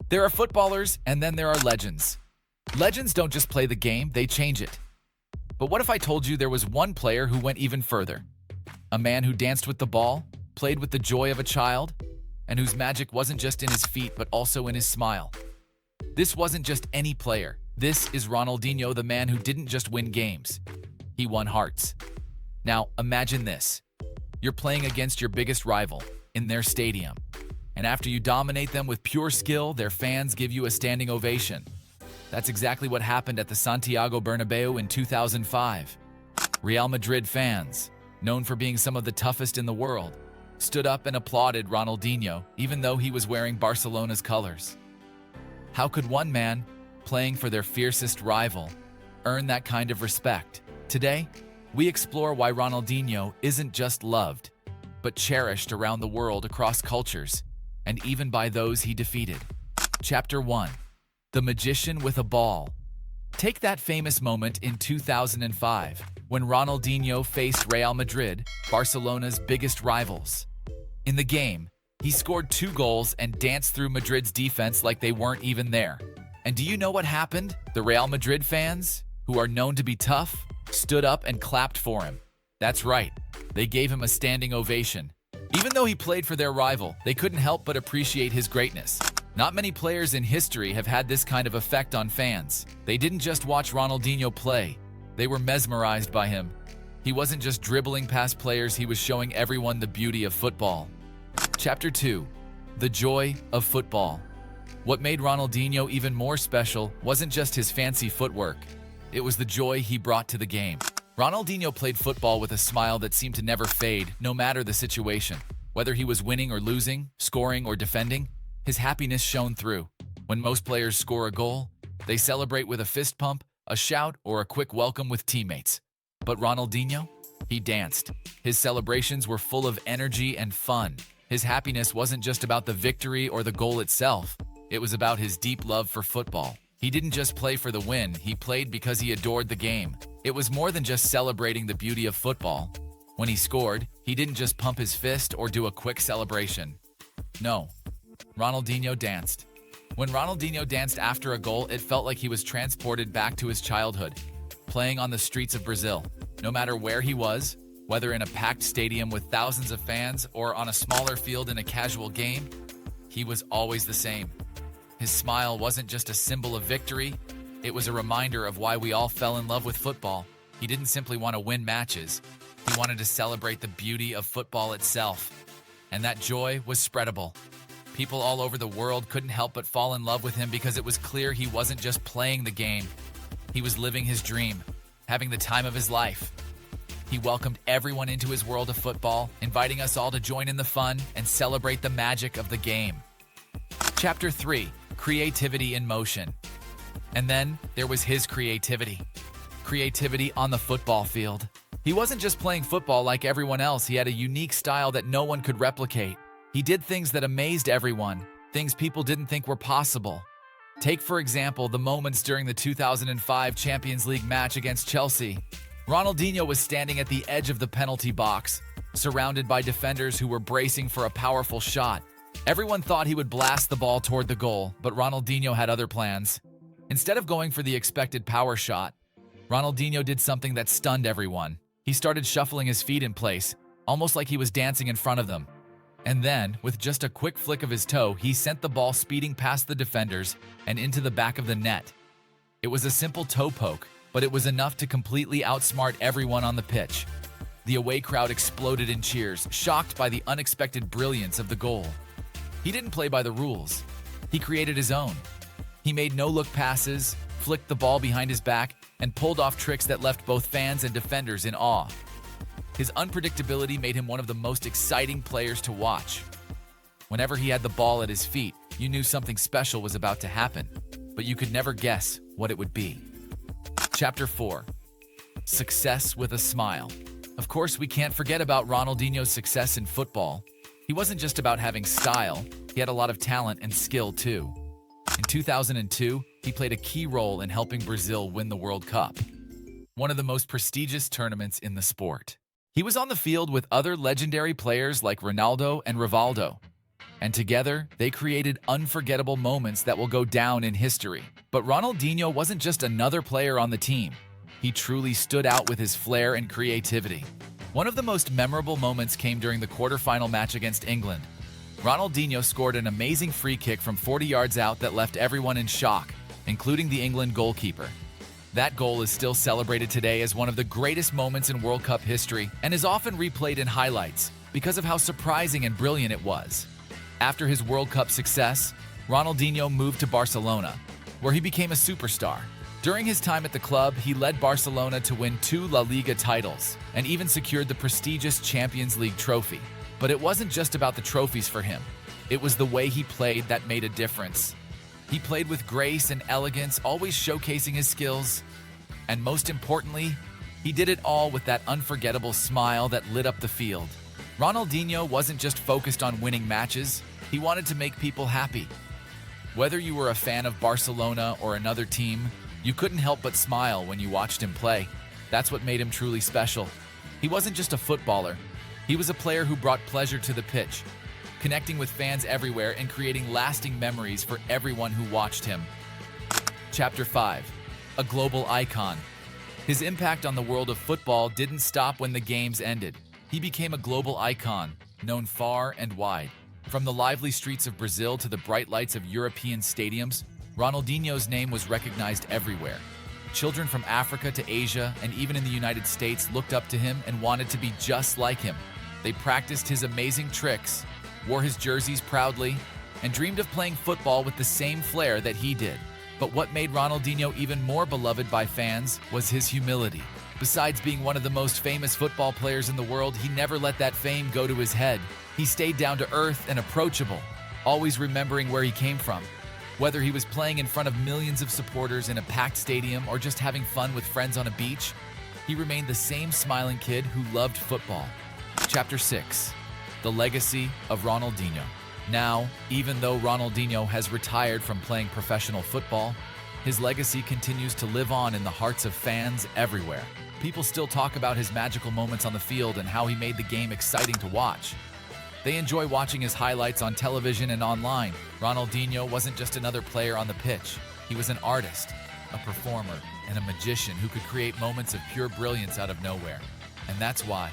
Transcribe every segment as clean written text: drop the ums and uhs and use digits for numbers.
There are footballers, and then there are legends. Legends don't just play the game, they change it. But what if I told you there was one player who went even further? A man who danced with the ball, played with the joy of a child, and whose magic wasn't just in his feet but also in his smile. This wasn't just any player. This is Ronaldinho, the man who didn't just win games. He won hearts. Now, imagine this. You're playing against your biggest rival in their stadium. And after you dominate them with pure skill, their fans give you a standing ovation. That's exactly what happened at the Santiago Bernabeu in 2005. Real Madrid fans, known for being some of the toughest in the world, stood up and applauded Ronaldinho, even though he was wearing Barcelona's colors. How could one man, playing for their fiercest rival, earn that kind of respect? Today, we explore why Ronaldinho isn't just loved, but cherished around the world across cultures, and even by those he defeated. Chapter 1. The Magician with a Ball. Take that famous moment in 2005, when Ronaldinho faced Real Madrid, Barcelona's biggest rivals. In the game, he scored 2 goals and danced through Madrid's defense like they weren't even there. And do you know what happened? The Real Madrid fans, who are known to be tough, stood up and clapped for him. That's right, they gave him a standing ovation. Even though he played for their rival, they couldn't help but appreciate his greatness. Not many players in history have had this kind of effect on fans. They didn't just watch Ronaldinho play, they were mesmerized by him. He wasn't just dribbling past players, he was showing everyone the beauty of football. Chapter 2. The Joy of Football. What made Ronaldinho even more special wasn't just his fancy footwork. It was the joy he brought to the game. Ronaldinho played football with a smile that seemed to never fade, no matter the situation. Whether he was winning or losing, scoring or defending, his happiness shone through. When most players score a goal, they celebrate with a fist pump, a shout, or a quick welcome with teammates. But Ronaldinho? He danced. His celebrations were full of energy and fun. His happiness wasn't just about the victory or the goal itself. It was about his deep love for football. He didn't just play for the win, he played because he adored the game. It was more than just celebrating the beauty of football. When he scored, he didn't just pump his fist or do a quick celebration. No, Ronaldinho danced. When Ronaldinho danced after a goal, it felt like he was transported back to his childhood, playing on the streets of Brazil. No matter where he was, whether in a packed stadium with thousands of fans or on a smaller field in a casual game, he was always the same. His smile wasn't just a symbol of victory, it was a reminder of why we all fell in love with football. He didn't simply want to win matches, he wanted to celebrate the beauty of football itself. And that joy was spreadable. People all over the world couldn't help but fall in love with him because it was clear he wasn't just playing the game. He was living his dream, having the time of his life. He welcomed everyone into his world of football, inviting us all to join in the fun and celebrate the magic of the game. Chapter 3. Creativity in motion. And then there was his creativity. Creativity on the football field. He wasn't just playing football like everyone else, he had a unique style that no one could replicate. He did things that amazed everyone, things people didn't think were possible. Take, for example, the moments during the 2005 Champions League match against Chelsea. Ronaldinho was standing at the edge of the penalty box, surrounded by defenders who were bracing for a powerful shot. Everyone thought he would blast the ball toward the goal, but Ronaldinho had other plans. Instead of going for the expected power shot, Ronaldinho did something that stunned everyone. He started shuffling his feet in place, almost like he was dancing in front of them. And then, with just a quick flick of his toe, he sent the ball speeding past the defenders and into the back of the net. It was a simple toe poke, but it was enough to completely outsmart everyone on the pitch. The away crowd exploded in cheers, shocked by the unexpected brilliance of the goal. He didn't play by the rules. He created his own. He made no-look passes, flicked the ball behind his back, and pulled off tricks that left both fans and defenders in awe. His unpredictability made him one of the most exciting players to watch. Whenever he had the ball at his feet, you knew something special was about to happen, but you could never guess what it would be. Chapter 4. Success with a Smile. Of course, we can't forget about Ronaldinho's success in football. He wasn't just about having style, he had a lot of talent and skill too. In 2002, he played a key role in helping Brazil win the World Cup, one of the most prestigious tournaments in the sport. He was on the field with other legendary players like Ronaldo and Rivaldo. And together, they created unforgettable moments that will go down in history. But Ronaldinho wasn't just another player on the team. He truly stood out with his flair and creativity. One of the most memorable moments came during the quarterfinal match against England. Ronaldinho scored an amazing free kick from 40 yards out that left everyone in shock, including the England goalkeeper. That goal is still celebrated today as one of the greatest moments in World Cup history and is often replayed in highlights because of how surprising and brilliant it was. After his World Cup success, Ronaldinho moved to Barcelona, where he became a superstar. During his time at the club, he led Barcelona to win 2 La Liga titles and even secured the prestigious Champions League trophy. But it wasn't just about the trophies for him. It was the way he played that made a difference. He played with grace and elegance, always showcasing his skills. And most importantly, he did it all with that unforgettable smile that lit up the field. Ronaldinho wasn't just focused on winning matches, he wanted to make people happy. Whether you were a fan of Barcelona or another team, you couldn't help but smile when you watched him play. That's what made him truly special. He wasn't just a footballer. He was a player who brought pleasure to the pitch, connecting with fans everywhere and creating lasting memories for everyone who watched him. Chapter 5. A global icon. His impact on the world of football didn't stop when the games ended. He became a global icon, known far and wide. From the lively streets of Brazil to the bright lights of European stadiums, Ronaldinho's name was recognized everywhere. Children from Africa to Asia and even in the United States looked up to him and wanted to be just like him. They practiced his amazing tricks, wore his jerseys proudly, and dreamed of playing football with the same flair that he did. But what made Ronaldinho even more beloved by fans was his humility. Besides being one of the most famous football players in the world, he never let that fame go to his head. He stayed down to earth and approachable, always remembering where he came from. Whether he was playing in front of millions of supporters in a packed stadium or just having fun with friends on a beach, he remained the same smiling kid who loved football. Chapter 6. The Legacy of Ronaldinho. Now, even though Ronaldinho has retired from playing professional football, his legacy continues to live on in the hearts of fans everywhere. People still talk about his magical moments on the field and how he made the game exciting to watch. They enjoy watching his highlights on television and online. Ronaldinho wasn't just another player on the pitch. He was an artist, a performer, and a magician who could create moments of pure brilliance out of nowhere. And that's why,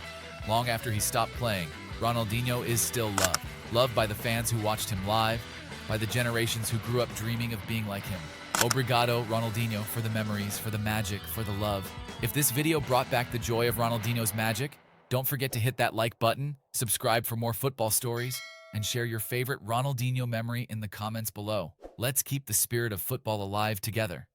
long after he stopped playing, Ronaldinho is still loved. Loved by the fans who watched him live, by the generations who grew up dreaming of being like him. Obrigado, Ronaldinho, for the memories, for the magic, for the love. If this video brought back the joy of Ronaldinho's magic, don't forget to hit that like button, subscribe for more football stories, and share your favorite Ronaldinho memory in the comments below. Let's keep the spirit of football alive together.